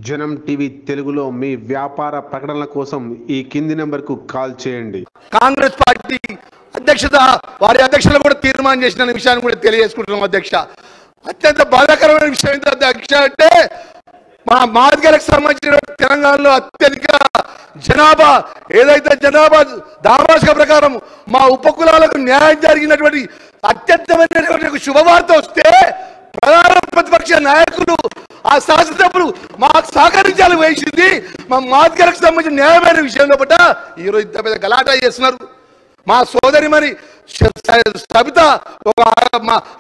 జనం టీవీ తెలుగులో మీ వ్యాపార ప్రకటనల కోసం ఈ కింది నెంబర్కు కాల్ చేయండి. కాంగ్రెస్ పార్టీ అధ్యక్షత వారి అధ్యక్షులు కూడా తీర్మానం చేసిన విషయాన్ని కూడా తెలియజేసుకుంటున్నాం. అధ్యక్ష, అత్యంత బాధాకరమైన విషయం ఏంటి అధ్యక్ష అంటే, మా మాదిగలకు సంబంధించిన తెలంగాణలో అత్యధిక జనాభా ఏదైతే జనాభా దామాషిక ప్రకారం మా ఉపకులాలకు న్యాయం జరిగినటువంటి అత్యంతమైనటువంటి శుభవార్త వస్తే ప్రధాన ప్రతిపక్ష నాయకులు ఆ శాసనసభ్యులు మాకు సహకరించాలని వేసింది. మా మాదిగలకు సంబంధించిన న్యాయమైన విషయంలో పట్ల ఈరోజు ఇంత పెద్ద గలాటా చేస్తున్నారు. మా సోదరి మరి సబిత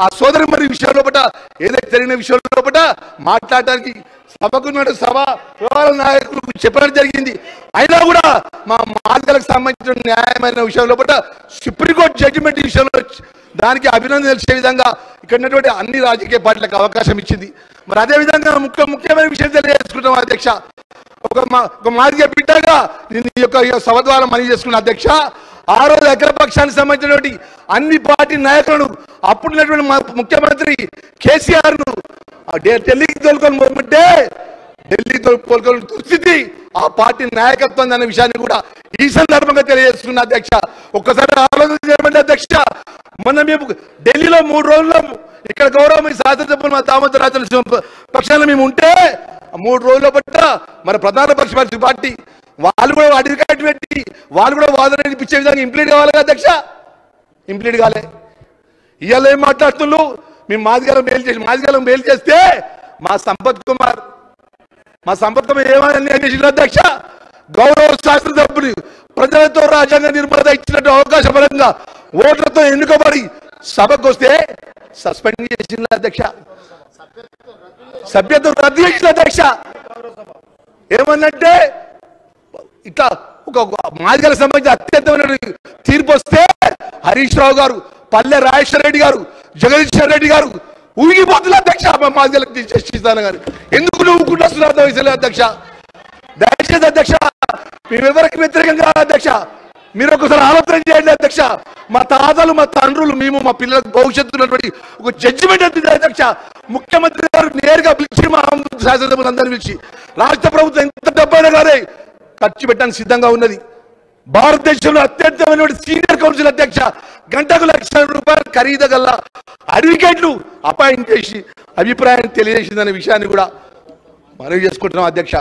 ఆ సోదరి మరి విషయంలో పట్ల ఏదైతే జరిగిన విషయంలో పట్ల మాట్లాడటానికి సభకున్న సభ వ్యవహార నాయకులు చెప్పడం జరిగింది. అయినా కూడా మా మాదిగలకు సంబంధించిన న్యాయమైన విషయంలో పట్ల సుప్రీంకోర్టు జడ్జిమెంట్ విషయంలో దానికి అభినందన తెలిసే విధంగా ఇక్కడ ఉన్నటువంటి అన్ని రాజకీయ పార్టీలకు అవకాశం ఇచ్చింది. మరి అదేవిధంగా ముఖ్యమైన విషయం తెలియజేసుకుంటాం అధ్యక్ష. ఒక మాదిగ బిడ్డగా నేను ఈ యొక్క సభ ద్వారా మనవి చేసుకున్న అధ్యక్ష, ఆ రోజు అఖిలపక్షానికి సంబంధించినటువంటి అన్ని పార్టీ నాయకులను అప్పుడున్నటువంటి ముఖ్యమంత్రి కేసీఆర్ ను ఢిల్లీకి తోలుకొని పోమంటే ఢిల్లీ తోలుకొని దుస్థితి ఆ పార్టీ నాయకత్వం అనే విషయాన్ని కూడా ఈ సందర్భంగా తెలియజేస్తున్న అధ్యక్ష. ఒక్కసారి ఆలోచన చేయమంటే అధ్యక్ష, మొన్న మేము ఢిల్లీలో 3 రోజుల్లో ఇక్కడ గౌరవ శాసనసభ్యులు మా దామోదరాజన పక్షాన మేము ఉంటే 3 రోజుల పట్ల మన ప్రధాన పక్ష పార్టీ వాళ్ళు కూడా అడ్వకేట్ పెట్టి వాళ్ళు కూడా వాదన వినిపించే విధంగా ఇంప్లీట్ కావాలి కదా అధ్యక్ష. ఇంప్లీట్ కాలే. ఇవాళ ఏం మాట్లాడుతున్నారు? మేము మాదిగలం మేలు చేస్తే మా సంపత్ కుమార్ ఏమని చేసిన అధ్యక్ష, గౌరవ శాసనసభ్యులు ప్రజలతో రాజ్యాంగ నిర్మాత ఇచ్చినట్టు అవకాశ పరంగా ఓట్లతో ఎన్నుకోబడి సభకు వస్తే సస్పెండ్ చేసిన అధ్యక్ష, సభ్యత్వం రద్దు చేసిన అధ్యక్ష. ఏమన్నంటే ఇట్లా ఒక మాదిగలకు సంబంధించి అత్యంతమైన తీర్పు వస్తే హరీష్ రావు గారు, పల్లె రాజేశ్వర రెడ్డి గారు, జగదీశ్వర్ రెడ్డి గారు ఊగిపోతున్నారు అధ్యక్ష. మాదిగలకు చేస్తాను గారు ఎందుకు నువ్వుకుంటున్నారు అధ్యక్ష? దయచేసి అధ్యక్ష, మేమెవరికి వ్యతిరేకంగా అధ్యక్ష, మీరు ఒకసారి ఆలోచన చేయండి అధ్యక్ష. మా తాతలు మా తండ్రులు మేము మా పిల్లలకు భవిష్యత్తున్నటువంటి ఒక జడ్జిమెంట్ అవుతుంది అధ్యక్ష. ముఖ్యమంత్రి గారు నేరుగా పిలిచి మా శాసనసభ్యులు అందరినీ పిలిచి రాష్ట్ర ప్రభుత్వం ఎంత డబ్బైనా కానీ ఖర్చు పెట్టడానికి సిద్ధంగా ఉన్నది. భారతదేశంలో అత్యంతమైన సీనియర్ కౌన్సిల్ అధ్యక్ష గంటకు ₹1,00,000 ఖరీదు గల అడ్వకేట్లు అపాయింట్ చేసి అభిప్రాయాన్ని తెలియజేసిందనే విషయాన్ని కూడా మనవి చేసుకుంటున్నాం అధ్యక్ష.